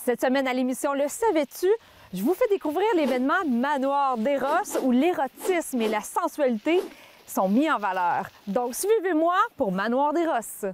Cette semaine à l'émission Le savais-tu? Je vous fais découvrir l'événement Manoir d'Eros où l'érotisme et la sensualité sont mis en valeur. Donc suivez-moi pour Manoir d'Eros.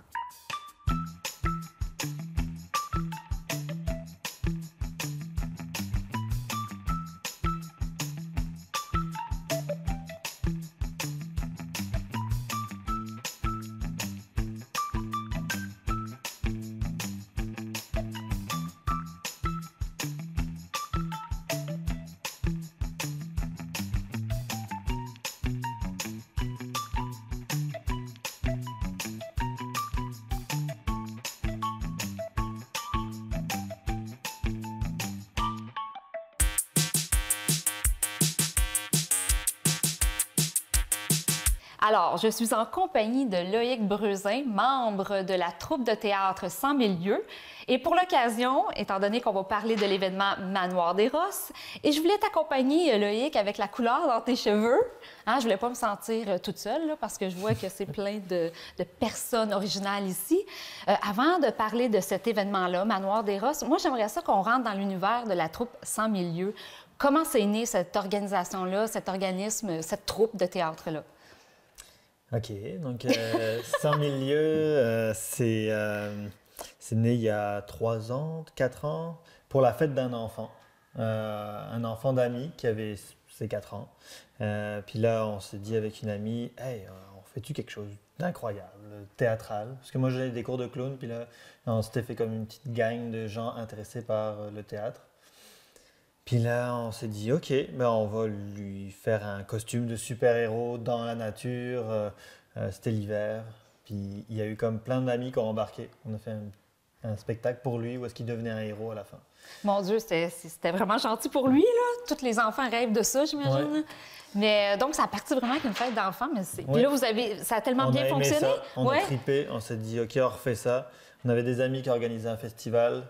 Alors, je suis en compagnie de Loïc Breusin, membre de la troupe de théâtre 100 000 lieues. Et pour l'occasion, étant donné qu'on va parler de l'événement Manoir d'Eros, et je voulais t'accompagner, Loïc, avec la couleur dans tes cheveux. Hein, je voulais pas me sentir toute seule, là, parce que je vois que c'est plein de personnes originales ici. Avant de parler de cet événement-là, Manoir d'Eros, moi, j'aimerais ça qu'on rentre dans l'univers de la troupe 100 000 lieues. Comment c'est né cette organisation-là, cet organisme, cette troupe de théâtre-là? OK, donc 100 000 lieues, c'est né il y a 3 ans, 4 ans, pour la fête d'un enfant. Un enfant d'amis qui avait ses 4 ans. Puis là, on s'est dit avec une amie, « Hey, on fait-tu quelque chose d'incroyable, théâtral? » Parce que moi, j'ai des cours de clown, puis là, on s'était fait comme une petite gang de gens intéressés par le théâtre. Puis là, on s'est dit, OK, ben on va lui faire un costume de super-héros dans la nature. C'était l'hiver. Puis il y a eu comme plein d'amis qui ont embarqué. On a fait un spectacle pour lui où est-ce qu'il devenait un héros à la fin. Mon Dieu, c'était vraiment gentil pour lui, là. Tous les enfants rêvent de ça, j'imagine. Ouais. Mais donc, ça a parti vraiment avec une fête d'enfants. Mais puis là, ça a tellement bien fonctionné. On a trippé, on s'est dit, OK, on refait ça. On avait des amis qui organisaient un festival.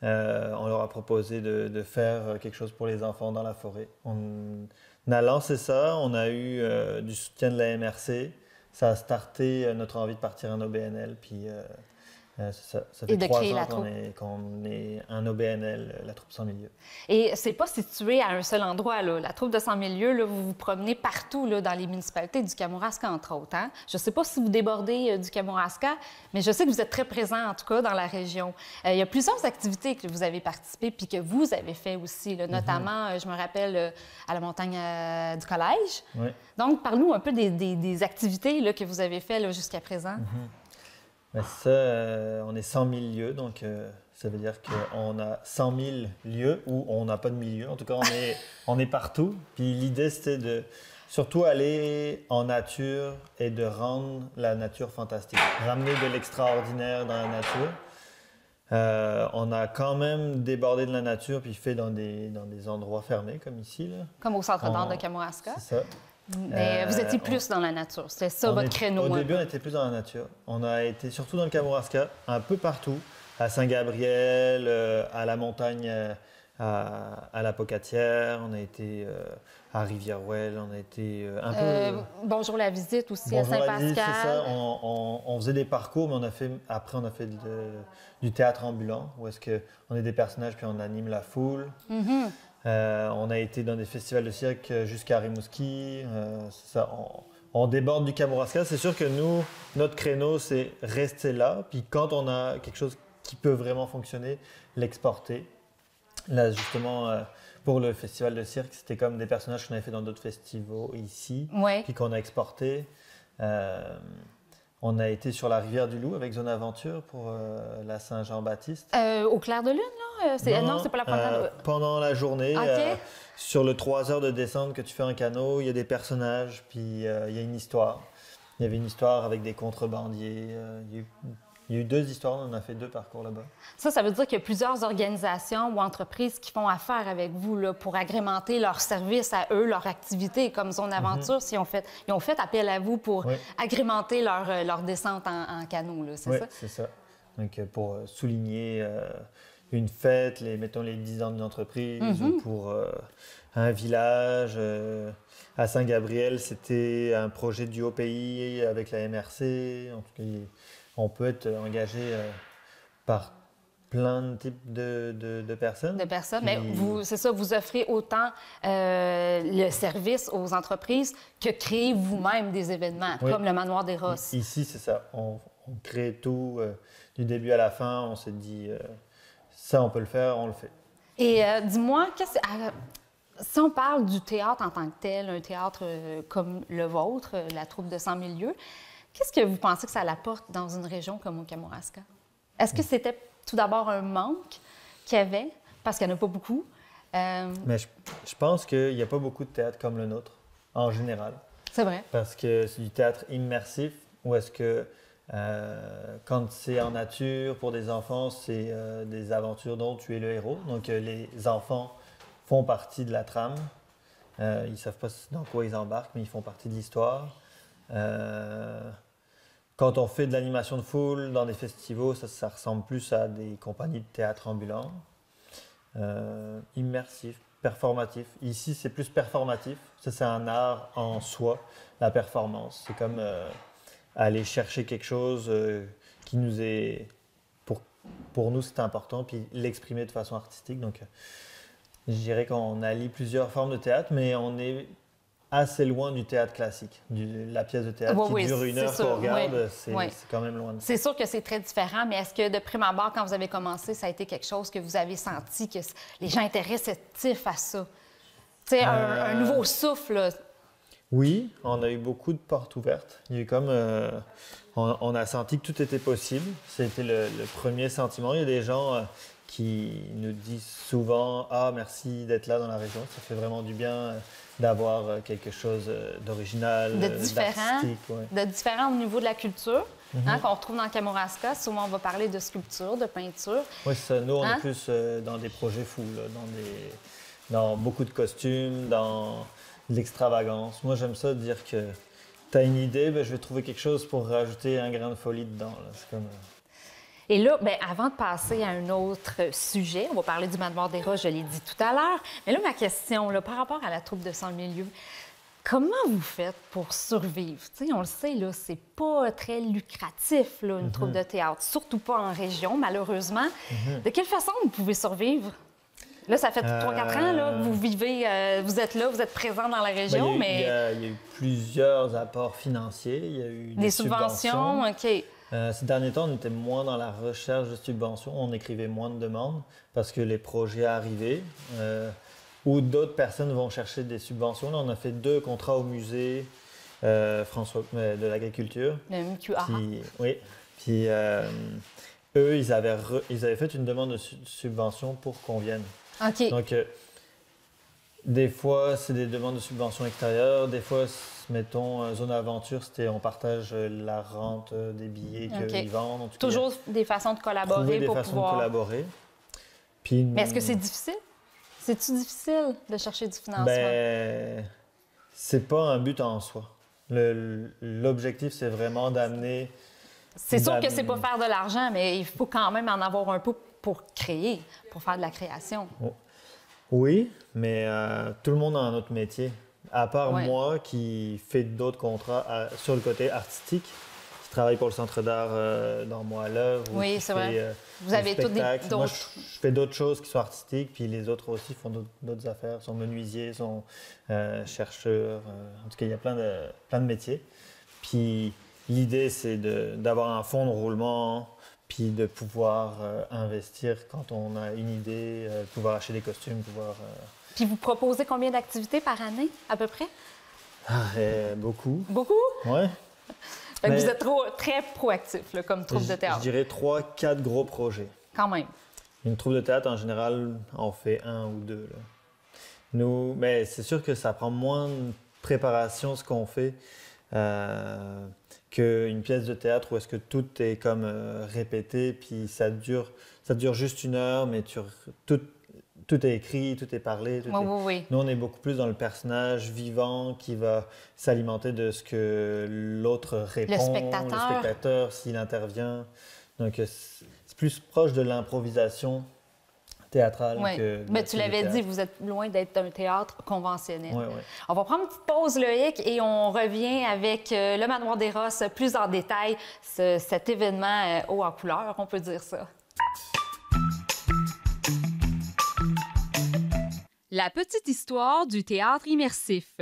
On leur a proposé de faire quelque chose pour les enfants dans la forêt. On a lancé ça, on a eu du soutien de la MRC. Ça a starté notre envie de partir en OBNL. Puis ça fait 3 ans qu'on est un OBNL, la troupe 100 000 lieues. Et c'est pas situé à un seul endroit, là. La troupe de 100 000 lieues, là, vous vous promenez partout là, dans les municipalités du Kamouraska, entre autres. Hein? Je sais pas si vous débordez du Kamouraska, mais je sais que vous êtes très présent, en tout cas, dans la région. Il y a plusieurs activités que vous avez participé puis que vous avez fait aussi, là, notamment, je me rappelle, à la montagne du collège. Oui. Donc, parle-nous un peu des activités là, que vous avez faites jusqu'à présent. Ben ça, on est 100 000 lieues, donc ça veut dire qu'on a 100 000 lieues où on n'a pas de milieu. En tout cas, on est partout. Puis l'idée, c'était de surtout aller en nature et de rendre la nature fantastique. Ramener de l'extraordinaire dans la nature. On a quand même débordé de la nature puis fait dans des endroits fermés, comme ici. Là. Comme au centre d'art de Kamouraska. C'est ça. Mais vous étiez plus dans la nature, c'était ça votre créneau. Au début, on était plus dans la nature. On a été surtout dans le Kamouraska, un peu partout, à Saint-Gabriel, à la montagne, à la Pocatière, on a été à Rivière-Ouelle, on a été un peu... Bonjour la visite aussi, Bonjour à Saint-Pascal. C'est ça, on faisait des parcours, mais après on a fait du théâtre ambulant, où est-ce qu'on est des personnages puis on anime la foule. On a été dans des festivals de cirque jusqu'à Rimouski. On déborde du Kamouraska. C'est sûr que nous, notre créneau, c'est rester là. Puis quand on a quelque chose qui peut vraiment fonctionner, l'exporter. Là, justement, pour le festival de cirque, c'était comme des personnages qu'on avait fait dans d'autres festivals ici, puis qu'on a exportés. On a été sur la rivière du Loup avec Zone Aventure pour la Saint-Jean-Baptiste. Au clair de lune, là? Non, c'est pas la promenade. Pendant la journée, okay. Sur le 3 heures de descente que tu fais en canot, il y a des personnages, puis il y a une histoire. Il y avait une histoire avec des contrebandiers. Il y a eu 2 histoires, on a fait 2 parcours là-bas. Ça veut dire qu'il y a plusieurs organisations ou entreprises qui font affaire avec vous là, pour agrémenter leurs services à eux, leur activité, comme Zone Aventure. Ils ont fait appel à vous pour agrémenter leur descente en canot, c'est ça? Oui, c'est ça. Donc, pour souligner une fête, mettons les 10 ans d'une entreprise, ou pour un village. À Saint-Gabriel, c'était un projet du haut pays avec la MRC. En tout cas, on peut être engagé par plein de types de personnes. De personnes. Puis- Mais c'est ça, vous offrez autant le service aux entreprises que créer vous-même des événements, Oui. comme le Manoir des Rosses. Ici, c'est ça. On crée tout du début à la fin. On s'est dit, ça, on peut le faire, on le fait. Et dis-moi, si on parle du théâtre en tant que tel, un théâtre comme le vôtre, la troupe de 100 000 lieues, qu'est-ce que vous pensez que ça apporte dans une région comme au Kamouraska? Est-ce que c'était tout d'abord un manque qu'il y avait, parce qu'il n'y en a pas beaucoup? Mais je pense qu'il n'y a pas beaucoup de théâtre comme le nôtre, en général. C'est vrai. Parce que c'est du théâtre immersif, ou est-ce que quand c'est en nature, pour des enfants, c'est des aventures dont tu es le héros. Donc les enfants font partie de la trame. Ils ne savent pas dans quoi ils embarquent, mais ils font partie de l'histoire. Quand on fait de l'animation de foule dans des festivals, ça ressemble plus à des compagnies de théâtre ambulants. Immersif, performatif. Ici, c'est plus performatif. Ça, c'est un art en soi, la performance. C'est comme aller chercher quelque chose qui nous est... Pour nous, c'est important, puis l'exprimer de façon artistique. Donc, je dirais qu'on allie plusieurs formes de théâtre, mais on est assez loin du théâtre classique. La pièce de théâtre qui dure une heure qu'on regarde, c'est quand même loin de ça. C'est sûr que c'est très différent, mais est-ce que de prime abord, quand vous avez commencé, ça a été quelque chose que vous avez senti que les gens étaient réceptifs à ça? Tu sais, un nouveau souffle, là. Oui, on a eu beaucoup de portes ouvertes. Il y a eu comme... on a senti que tout était possible. C'était le premier sentiment. Il y a des gens qui nous disent souvent « Ah, merci d'être là dans la région. Ça fait vraiment du bien d'avoir quelque chose d'original, d'artistique. » De différent au niveau de la culture, qu'on retrouve dans le Kamouraska. Souvent, on va parler de sculpture, de peinture. Oui, c'est ça. Nous, on est plus dans des projets fous, là, dans beaucoup de costumes, dans l'extravagance. Moi, j'aime ça dire que tu as une idée, ben, je vais trouver quelque chose pour rajouter un grain de folie dedans. Là. C'est comme... Et là, bien, avant de passer à un autre sujet, on va parler du Manoir des Rosses, je l'ai dit tout à l'heure. Mais là, ma question, là, par rapport à la troupe de 100 000 lieues, comment vous faites pour survivre? T'sais, on le sait, là, c'est pas très lucratif, là, une troupe de théâtre, surtout pas en région, malheureusement. De quelle façon vous pouvez survivre? Là, ça fait 3-4 ans, là, vous vivez, vous êtes là, vous êtes présent dans la région, Il mais... y a eu plusieurs apports financiers, il y a eu des subventions. OK. Ces derniers temps, on était moins dans la recherche de subventions, on écrivait moins de demandes parce que les projets arrivaient ou d'autres personnes vont chercher des subventions. Là, on a fait 2 contrats au musée François de l'agriculture. Le MQA. Oui. Puis eux, ils avaient fait une demande de subvention pour qu'on vienne. OK. Donc, des fois, c'est des demandes de subventions extérieures. Des fois, mettons, Zone Aventure, c'était on partage la rente des billets qu'ils vendent. En tout cas, toujours des façons de collaborer des pour façons pouvoir... de collaborer. Puis, Mais est-ce que c'est difficile? C'est-tu difficile de chercher du financement? Ben, c'est pas un but en soi. L'objectif, c'est vraiment d'amener... C'est sûr que c'est pas faire de l'argent, mais il faut quand même en avoir un peu pour créer, pour faire de la création. Oui, mais tout le monde a un autre métier. À part Ouais. moi qui fais d'autres contrats sur le côté artistique, qui travaille pour le Centre d'art dans Moi à l'œuvre. Oui, c'est vrai. Vous avez tous d'autres... Moi, je fais d'autres choses qui sont artistiques, puis les autres aussi font d'autres affaires, sont menuisiers, sont chercheurs. En tout cas, il y a plein de métiers. Puis l'idée, c'est d'avoir un fonds de roulement, puis de pouvoir investir quand on a une idée, pouvoir acheter des costumes, pouvoir... Puis vous proposez combien d'activités par année, à peu près? Beaucoup. Beaucoup? Ouais. Fait que vous êtes très proactif, là, comme troupe de théâtre. Je dirais 3-4 gros projets. Quand même. Une troupe de théâtre, en général, on fait 1 ou 2. Là. Nous, mais c'est sûr que ça prend moins de préparation, ce qu'on fait, qu'une pièce de théâtre où est-ce que tout est comme répété, puis ça dure juste 1 heure, mais tout est écrit, tout est parlé. Oui. Nous, on est beaucoup plus dans le personnage vivant qui va s'alimenter de ce que l'autre répond, Le spectateur s'il intervient. Donc, c'est plus proche de l'improvisation théâtrale que de Mais la tu l'avais pièce de dit, théâtre. vous êtes loin d'être un théâtre conventionnel. Oui. On va prendre une petite pause, Loïc, et on revient avec le Manoir des Rosses plus en détail, cet événement haut en couleur, on peut dire ça. La petite histoire du théâtre immersif.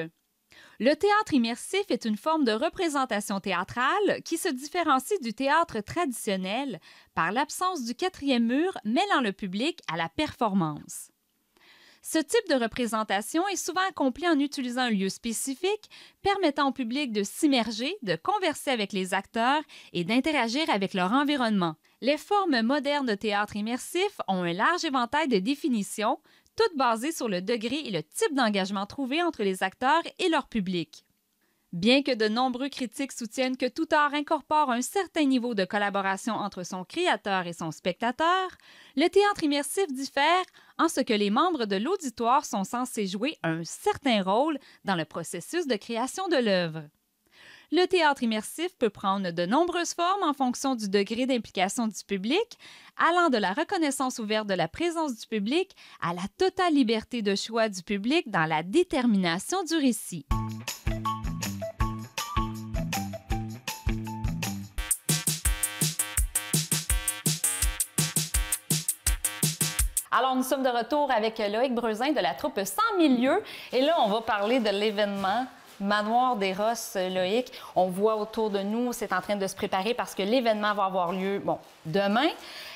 Le théâtre immersif est une forme de représentation théâtrale qui se différencie du théâtre traditionnel par l'absence du quatrième mur mêlant le public à la performance. Ce type de représentation est souvent accompli en utilisant un lieu spécifique, permettant au public de s'immerger, de converser avec les acteurs et d'interagir avec leur environnement. Les formes modernes de théâtre immersif ont un large éventail de définitions, toutes basées sur le degré et le type d'engagement trouvé entre les acteurs et leur public. Bien que de nombreux critiques soutiennent que tout art incorpore un certain niveau de collaboration entre son créateur et son spectateur, le théâtre immersif diffère en ce que les membres de l'auditoire sont censés jouer un certain rôle dans le processus de création de l'œuvre. Le théâtre immersif peut prendre de nombreuses formes en fonction du degré d'implication du public, allant de la reconnaissance ouverte de la présence du public à la totale liberté de choix du public dans la détermination du récit. Alors, nous sommes de retour avec Loïc Breuzin de la troupe 100 000 lieues. Et là, on va parler de l'événement Manoir des Rosses, Loïc. On voit autour de nous, c'est en train de se préparer parce que l'événement va avoir lieu, demain.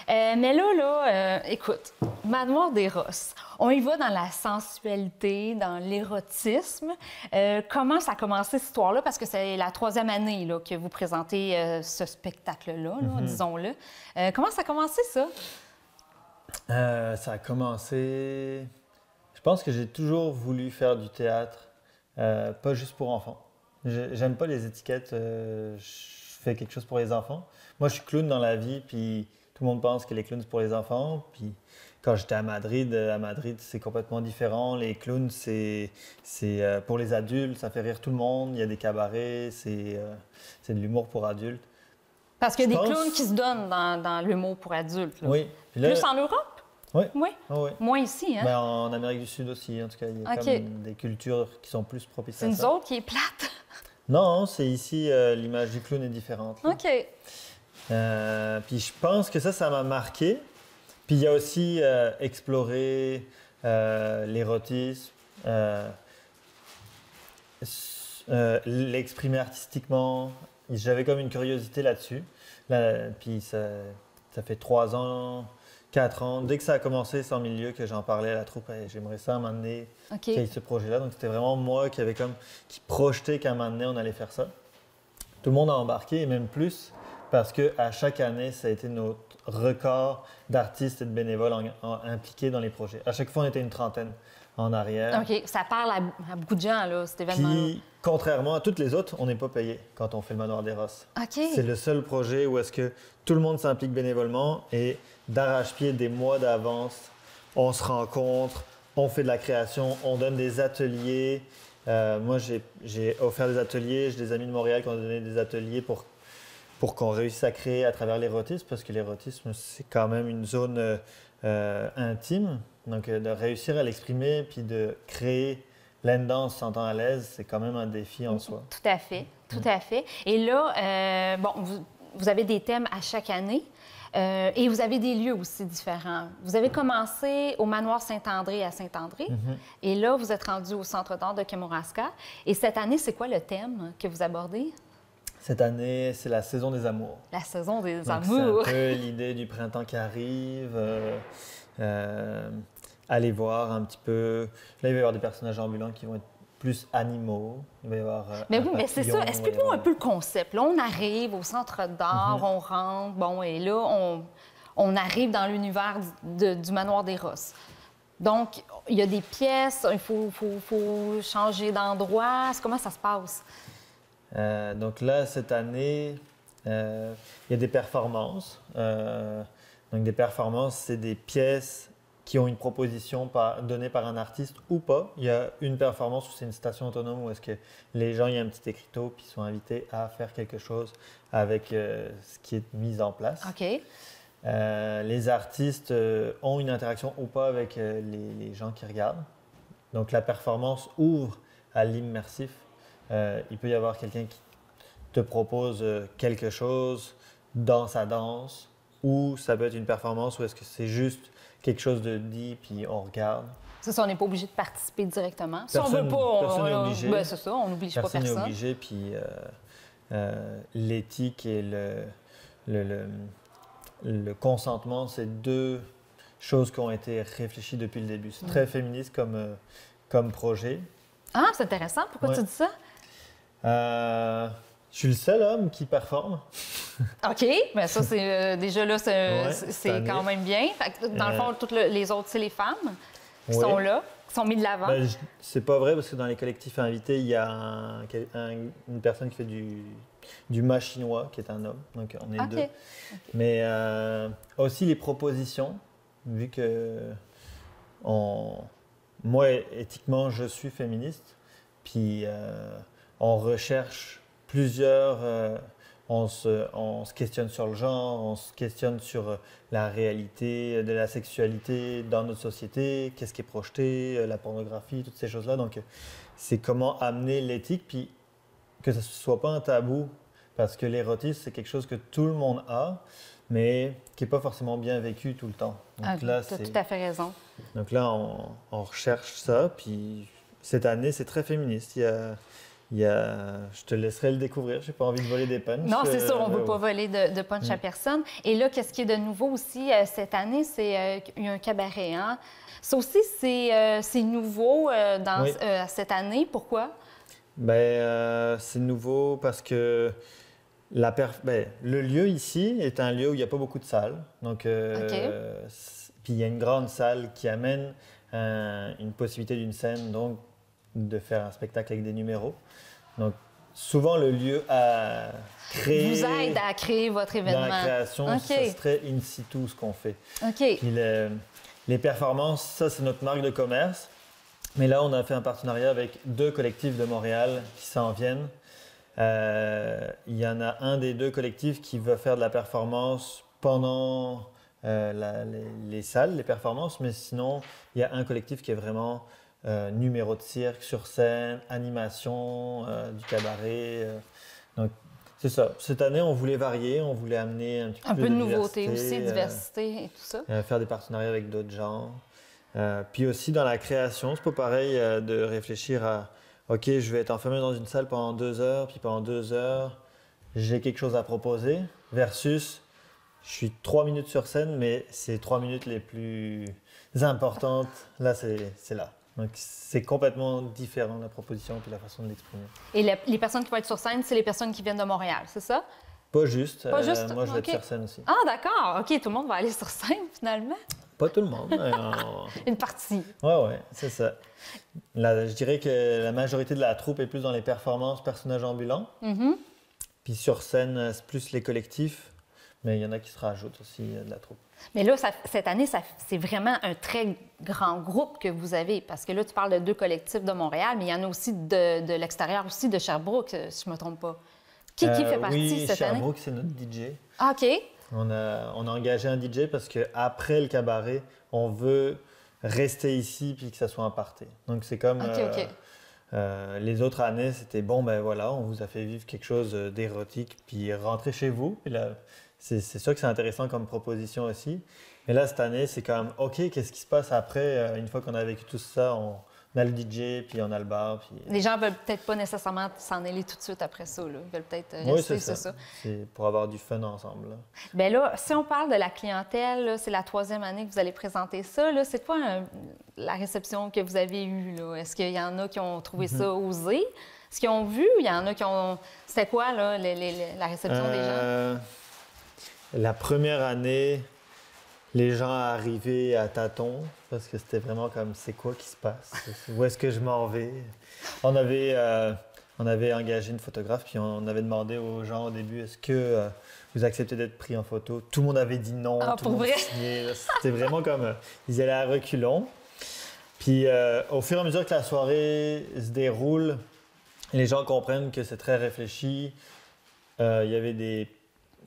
Mais là, écoute, Manoir des Rosses, on y va dans la sensualité, dans l'érotisme. Comment ça a commencé, cette histoire-là? Parce que c'est la 3e année là, que vous présentez ce spectacle-là, disons-le. Comment ça a commencé, ça? Ça a commencé... Je pense que j'ai toujours voulu faire du théâtre, pas juste pour enfants. J'aime pas les étiquettes, je fais quelque chose pour les enfants. Moi, je suis clown dans la vie, puis tout le monde pense que les clowns, c'est pour les enfants. Puis quand j'étais à Madrid, c'est complètement différent. Les clowns, c'est pour les adultes, ça fait rire tout le monde. Il y a des cabarets, c'est de l'humour pour adultes. Parce qu'il y a des clowns qui se donnent dans l'humour pour adultes. Là. Oui. Là, plus en Europe? Oui. Oui. Oh, oui. Moins ici, hein? Ben, en Amérique du Sud aussi, en tout cas. Il y a comme des cultures qui sont plus propices à ça. C'est nous autres qui est plate? Non, c'est ici, l'image du clown est différente. Là. OK. Puis je pense que ça m'a marqué. Puis il y a aussi explorer l'érotisme, l'exprimer artistiquement. J'avais comme une curiosité là-dessus. Puis ça fait 3 ans, 4 ans. Dès que ça a commencé, 100 000 lieues, que j'en parlais à la troupe, j'aimerais ça à un moment donné qu'il y ait ce projet-là. Donc c'était vraiment moi qui projetait qu'à un moment donné, on allait faire ça. Tout le monde a embarqué, et même plus, parce qu'à chaque année, ça a été notre record d'artistes et de bénévoles impliqués dans les projets. À chaque fois, on était une trentaine en arrière. OK, ça parle à beaucoup de gens, là, cet événement-là. Puis, contrairement à toutes les autres, on n'est pas payé quand on fait le Manoir des Rosses. OK. C'est le seul projet où est-ce que tout le monde s'implique bénévolement et d'arrache-pied, des mois d'avance, on se rencontre, on fait de la création, on donne des ateliers. Moi, j'ai offert des ateliers, j'ai des amis de Montréal qui ont donné des ateliers pour qu'on réussisse à créer à travers l'érotisme, parce que l'érotisme, c'est quand même une zone intime. Donc, de réussir à l'exprimer puis de créer plein de danse, se sentant à l'aise, c'est quand même un défi en soi. Tout à fait, tout à fait. Et là, vous avez des thèmes à chaque année et vous avez des lieux aussi différents. Vous avez commencé au Manoir Saint-André à Saint-André et là, vous êtes rendu au Centre d'art de Kamouraska. Et cette année, c'est quoi le thème que vous abordez? Cette année, c'est la saison des amours. La saison des Donc, amours. C'est un peu l'idée du printemps qui arrive. Aller voir un petit peu. Là, il va y avoir des personnages ambulants qui vont être plus animaux. Il va y avoir. Mais oui, mais c'est ça. Explique-nous un peu le concept. Là, on arrive au centre d'art, on rentre, et là, on arrive dans l'univers du Manoir des Rosses. Donc, il y a des pièces, il faut changer d'endroit. Comment ça se passe? Donc là, cette année, il y a des performances. Donc, des performances, c'est des pièces qui ont une proposition donnée par un artiste ou pas. Il y a une performance où c'est une station autonome où est-ce que les gens, il y a un petit écriteau puis ils sont invités à faire quelque chose avec ce qui est mis en place. OK. Les artistes ont une interaction ou pas avec les gens qui regardent. Donc la performance ouvre à l'immersif. Il peut y avoir quelqu'un qui te propose quelque chose dans sa danse ou ça peut être une performance où est-ce que c'est juste quelque chose de dit, puis on regarde. C'est ça, on n'est pas obligé de participer directement. Si Personne, on veut pas, personne n'est obligé. Ben, c'est ça, on n'oblige pas Personne personne. n'est obligé, puis l'éthique et le consentement, c'est deux choses qui ont été réfléchies depuis le début. C'est très féministe comme projet. Ah, c'est intéressant. Pourquoi tu dis ça? Je suis le seul homme qui performe. OK, mais ça, c'est déjà là, c'est quand même bien. Fait que, dans le fond, toutes les autres, c'est les femmes qui sont là, qui sont mises de l'avant. Ben, c'est pas vrai parce que dans les collectifs invités, il y a une personne qui fait du mât chinois, qui est un homme. Donc, on est deux. Mais aussi les propositions, vu que moi, éthiquement, je suis féministe. Puis on recherche plusieurs... on se questionne sur le genre, on se questionne sur la réalité de la sexualité dans notre société, qu'est-ce qui est projeté, la pornographie, toutes ces choses-là. Donc, c'est comment amener l'éthique, puis que ce ne soit pas un tabou, parce que l'érotisme, c'est quelque chose que tout le monde a, mais qui n'est pas forcément bien vécu tout le temps. Donc, tu as tout à fait raison. Donc là, on recherche ça, puis cette année, c'est très féministe. Je te laisserai le découvrir, je n'ai pas envie de voler des punchs. Non, c'est sûr, on ne veut pas voler de punch à personne. Et là, qu'est-ce qui est de nouveau aussi cette année, c'est il y a un cabaret. Hein? Ça aussi, c'est nouveau cette année. Pourquoi? C'est nouveau parce que le lieu ici est un lieu où il n'y a pas beaucoup de salles. Donc, puis il y a une grande salle qui amène une possibilité d'une scène, donc de faire un spectacle avec des numéros. Donc, souvent, le lieu a créé... Vous aide à créer votre événement. Dans la création, ça serait in situ ce qu'on fait. OK. Puis les performances, ça, c'est notre marque de commerce. Mais là, on a fait un partenariat avec 2 collectifs de Montréal qui s'en viennent. Il y en a un des 2 collectifs qui va faire de la performance pendant les salles, les performances. Mais sinon, il y a un collectif qui est vraiment... numéro de cirque sur scène, animation, du cabaret. Donc, c'est ça. Cette année, on voulait varier, on voulait amener un petit peu de nouveauté aussi, diversité et tout ça. Faire des partenariats avec d'autres gens. Puis aussi, dans la création, c'est pas pareil de réfléchir à OK, je vais être enfermé dans une salle pendant 2 heures, puis pendant 2 heures, j'ai quelque chose à proposer, versus je suis 3 minutes sur scène, mais c'est 3 minutes les plus importantes. Là, c'est là. Donc, c'est complètement différent, la proposition et la façon de l'exprimer. Et les personnes qui vont être sur scène, c'est les personnes qui viennent de Montréal, c'est ça? Pas juste. Pas juste? Moi, je vais être sur scène aussi. Ah, d'accord. OK, tout le monde va aller sur scène, finalement. Pas tout le monde. Une partie. Oui, c'est ça. Là, je dirais que la majorité de la troupe est plus dans les performances, personnages ambulants. Puis sur scène, c'est plus les collectifs. Mais il y en a qui se rajoutent aussi de la troupe. Mais là, cette année, c'est vraiment un très grand groupe que vous avez. Parce que là, tu parles de 2 collectifs de Montréal, mais il y en a aussi de l'extérieur, aussi de Sherbrooke, si je ne me trompe pas. Qui fait partie cette année? Sherbrooke, c'est notre DJ. Ah, OK. On a engagé un DJ parce qu'après le cabaret, on veut rester ici puis que ça soit un party. Donc, c'est comme... OK. Les autres années, c'était bon, ben voilà, on vous a fait vivre quelque chose d'érotique, puis rentrez chez vous. Puis là, c'est sûr que c'est intéressant comme proposition aussi. Mais là, cette année, c'est comme, OK, qu'est-ce qui se passe après? Une fois qu'on a vécu tout ça, on a le DJ, puis on a le bar. Puis... Les gens veulent peut-être pas nécessairement s'en aller tout de suite après ça. Là. Ils veulent peut-être rester, c'est ça. C'est pour avoir du fun ensemble. Là. Bien là, si on parle de la clientèle, là, c'est la 3e année que vous allez présenter ça. Là, c'est quoi la réception que vous avez eue? Là? Est-ce qu'il y en a qui ont trouvé ça osé? Est-ce qu'ils ont vu? Il y en a qui ont... C'était quoi, là, la réception des gens? La première année, les gens arrivaient à tâtons parce que c'était vraiment comme c'est quoi qui se passe? Où est-ce que je m'en vais? On avait engagé une photographe puis on avait demandé aux gens au début est-ce que vous acceptez d'être pris en photo? Tout le monde avait dit non. Ah, tout le monde signait. C'était vraiment comme ils allaient à reculons. Puis au fur et à mesure que la soirée se déroule, les gens comprennent que c'est très réfléchi. Il y avait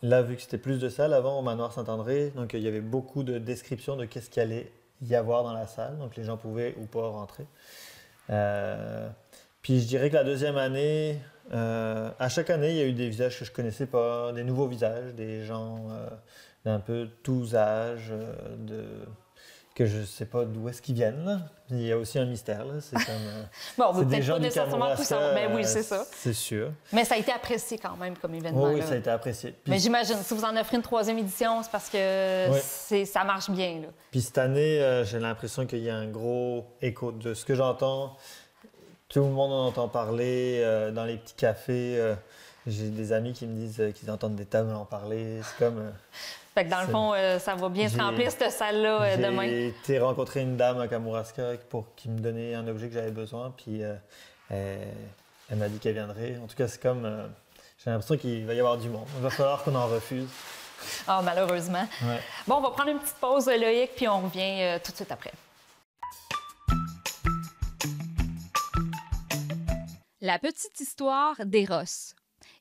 Là, vu que c'était plus de salles avant au Manoir Saint-André, donc il y avait beaucoup de descriptions de qu'est-ce qu'il allait y avoir dans la salle. Donc les gens pouvaient ou pas rentrer. Puis je dirais que la 2e année, à chaque année, il y a eu des visages que je ne connaissais pas, des nouveaux visages, des gens d'un peu tous âges, que je ne sais pas d'où est-ce qu'ils viennent. Là. Il y a aussi un mystère. Là. C'est comme, bon, on c'est veut des peut-être gens pas du nécessairement tout savoir. Mais oui, c'est ça. C'est sûr. Mais ça a été apprécié quand même comme événement. Oui, là. ça a été apprécié. Puis, mais j'imagine, si vous en offrez une 3e édition, c'est parce que ça marche bien. Là. Puis cette année, j'ai l'impression qu'il y a un gros écho de ce que j'entends. Tout le monde en entend parler dans les petits cafés. J'ai des amis qui me disent qu'ils entendent des tables en parler. C'est comme... Fait que dans le fond, ça va bien se remplir cette salle-là demain. J'ai été rencontrer une dame à Kamouraska qui me donnait un objet que j'avais besoin. Puis elle m'a dit qu'elle viendrait. En tout cas, c'est comme... j'ai l'impression qu'il va y avoir du monde. Il va falloir qu'on en refuse. Ah, malheureusement. Ouais. Bon, on va prendre une petite pause, Loïc, puis on revient tout de suite après. La petite histoire d'Éros.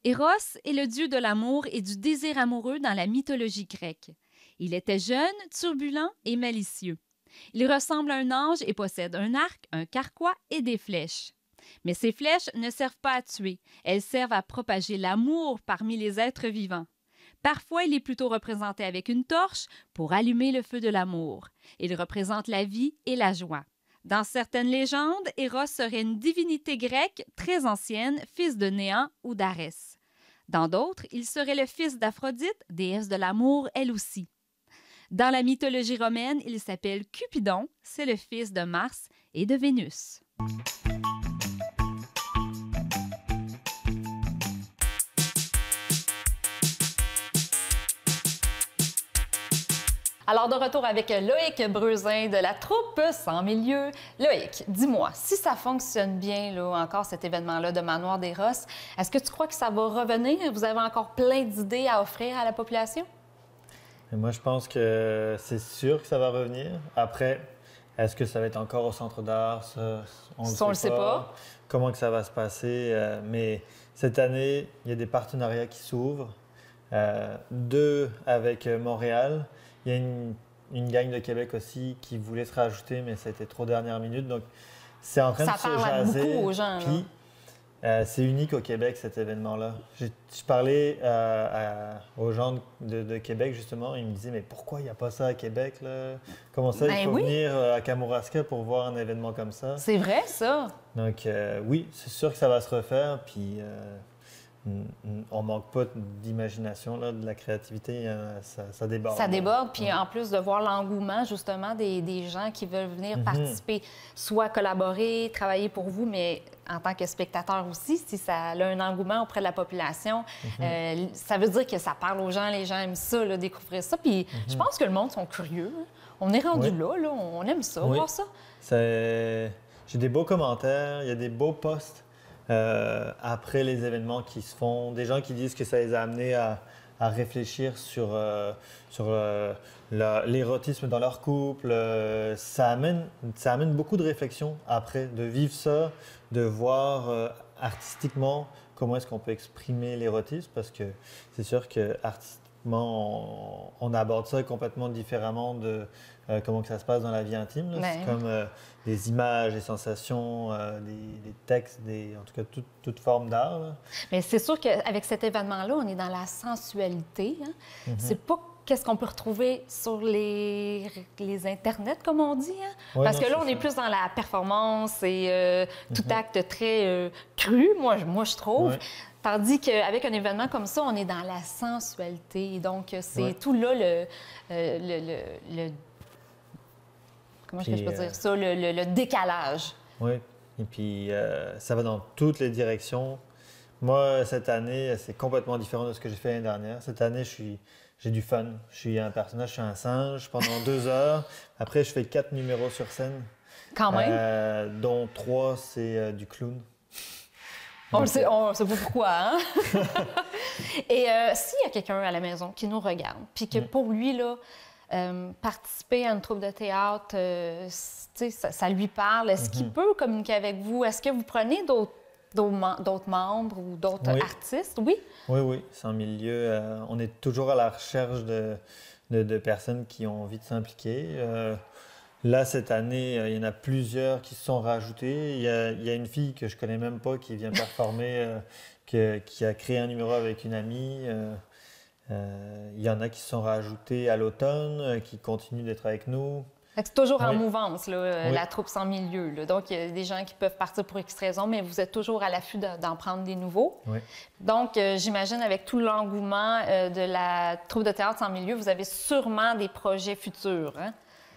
Éros est le dieu de l'amour et du désir amoureux dans la mythologie grecque. Il était jeune, turbulent et malicieux. Il ressemble à un ange et possède un arc, un carquois et des flèches. Mais ces flèches ne servent pas à tuer, elles servent à propager l'amour parmi les êtres vivants. Parfois, il est plutôt représenté avec une torche pour allumer le feu de l'amour. Il représente la vie et la joie. Dans certaines légendes, Éros serait une divinité grecque très ancienne, fils de Néant ou d'Arès. Dans d'autres, il serait le fils d'Aphrodite, déesse de l'amour elle aussi. Dans la mythologie romaine, il s'appelle Cupidon, c'est le fils de Mars et de Vénus. Alors, de retour avec Loïc Breuzin de la troupe Sans Milieu. Loïc, dis-moi, si ça fonctionne bien, là, encore cet événement-là de Manoir des Rosses, est-ce que tu crois que ça va revenir? Vous avez encore plein d'idées à offrir à la population? Et moi, je pense que c'est sûr que ça va revenir. Après, est-ce que ça va être encore au centre d'art? Ça, on le sait pas. Comment que ça va se passer? Mais cette année, il y a des partenariats qui s'ouvrent. 2 avec Montréal. Il y a une gang de Québec aussi qui voulait se rajouter, mais ça a été trop dernière minute. Donc, c'est en train de se jaser. Ça parle beaucoup aux gens. Puis, c'est unique au Québec, cet événement-là. Je parlais aux gens de Québec, justement. Ils me disaient, mais pourquoi il n'y a pas ça à Québec, là? Comment ça, il faut venir à Kamouraska pour voir un événement comme ça? C'est vrai, ça? Donc, oui, c'est sûr que ça va se refaire. Puis, on manque pas d'imagination, là, de la créativité, ça déborde. Ça déborde, puis en plus de voir l'engouement, justement, des gens qui veulent venir participer, soit collaborer, travailler pour vous, mais en tant que spectateur aussi, si ça a un engouement auprès de la population, ça veut dire que ça parle aux gens, les gens aiment ça, là, découvrir ça, puis je pense que le monde sont curieux. Hein. On est rendu là, on aime ça, voir ça. J'ai des beaux commentaires, il y a des beaux posts. Après les événements qui se font, des gens qui disent que ça les a amenés à réfléchir sur l'érotisme dans leur couple. Ça amène beaucoup de réflexion après, de vivre ça, de voir artistiquement comment est-ce qu'on peut exprimer l'érotisme, parce que c'est sûr que artistiquement, on aborde ça complètement différemment de comment que ça se passe dans la vie intime. C'est comme des images, des sensations, des textes, en tout cas toute forme d'art. Là. Mais c'est sûr qu'avec cet événement-là, on est dans la sensualité. Hein? C'est pas qu'est-ce qu'on peut retrouver sur les internets, comme on dit. Hein? Ouais, parce que là, on est plus dans la performance et tout acte très cru, moi je trouve. Ouais. Tandis qu'avec un événement comme ça, on est dans la sensualité. Donc, c'est tout là le comment est-ce que je peux dire ça? Le décalage. Oui, et puis ça va dans toutes les directions. Moi, cette année, c'est complètement différent de ce que j'ai fait l'année dernière. Cette année, j'ai du fun. Je suis un personnage, je suis un singe pendant 2 heures. Après, je fais 4 numéros sur scène. Quand même. Dont 3, c'est du clown. On sait pas pourquoi, hein? Et s'il y a quelqu'un à la maison qui nous regarde, puis que pour lui, là, participer à une troupe de théâtre, ça lui parle, est-ce qu'il peut communiquer avec vous? Est-ce que vous prenez d'autres membres ou d'autres artistes? Oui? Oui. Sans milieu, on est toujours à la recherche de personnes qui ont envie de s'impliquer. Là, cette année, il y en a plusieurs qui se sont rajoutés. Il y a une fille que je connais même pas qui vient performer, qui a créé un numéro avec une amie. Il y en a qui se sont rajoutés à l'automne, qui continuent d'être avec nous. C'est toujours en Oui. mouvance, là, Oui. la troupe sans milieu. Là. Donc, il y a des gens qui peuvent partir pour X raisons, mais vous êtes toujours à l'affût d'en prendre des nouveaux. Oui. Donc, j'imagine, avec tout l'engouement de la troupe de théâtre sans milieu, vous avez sûrement des projets futurs. Hein?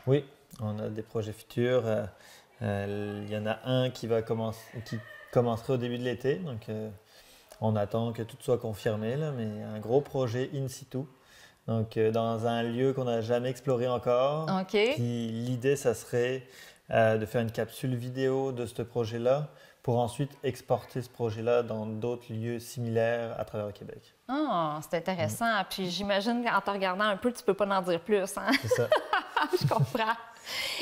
Oui, on a des projets futurs. Il y en a un qui commencerait au début de l'été. Donc, on attend que tout soit confirmé, là, mais un gros projet in situ. Donc, dans un lieu qu'on n'a jamais exploré encore. OK. Puis l'idée, ça serait de faire une capsule vidéo de ce projet-là pour ensuite exporter ce projet-là dans d'autres lieux similaires à travers le Québec. Ah, c'est intéressant. Puis j'imagine qu'en te regardant un peu, tu peux pas en dire plus. Hein? C'est ça. Je comprends.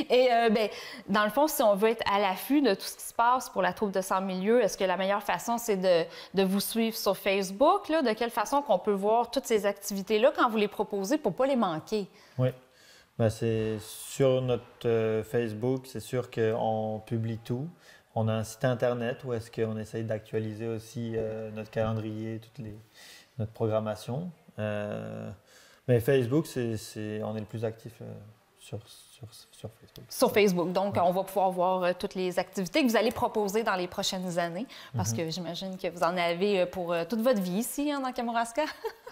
Et ben, dans le fond, si on veut être à l'affût de tout ce qui se passe pour la troupe de 100 milieux, est-ce que la meilleure façon, c'est de vous suivre sur Facebook? Là? De quelle façon qu'on peut voir toutes ces activités-là quand vous les proposez pour ne pas les manquer? Oui. Ben, c'est sur notre Facebook, c'est sûr qu'on publie tout. On a un site Internet où est-ce qu'on essaye d'actualiser aussi notre calendrier, notre programmation. Mais Facebook, on est le plus actif sur Facebook. Sur Facebook. Donc, on va pouvoir voir toutes les activités que vous allez proposer dans les prochaines années, parce que j'imagine que vous en avez pour toute votre vie ici, hein, dans Kamouraska.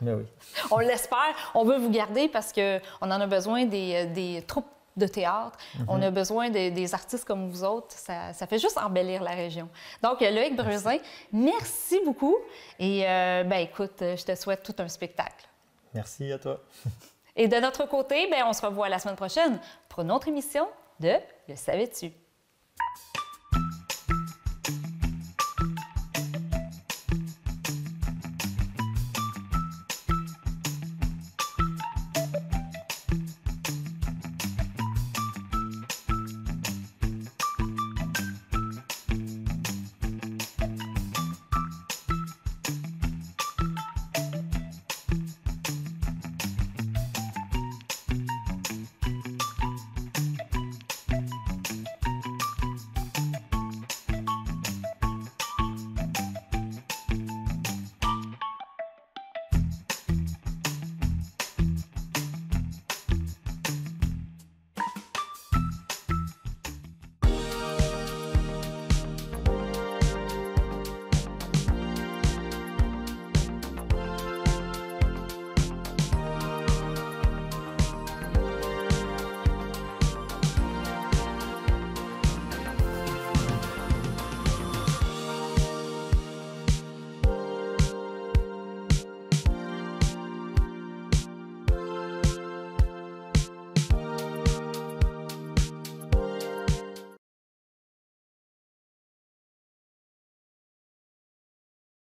Mais oui. On l'espère. On veut vous garder parce qu'on en a besoin des troupes de théâtre. On a besoin des artistes comme vous autres. Ça fait juste embellir la région. Donc, Loïc Breuzin, merci beaucoup. Et ben, écoute, je te souhaite tout un spectacle. Merci à toi. Et de notre côté, ben, on se revoit la semaine prochaine pour une autre émission de Le savais-tu?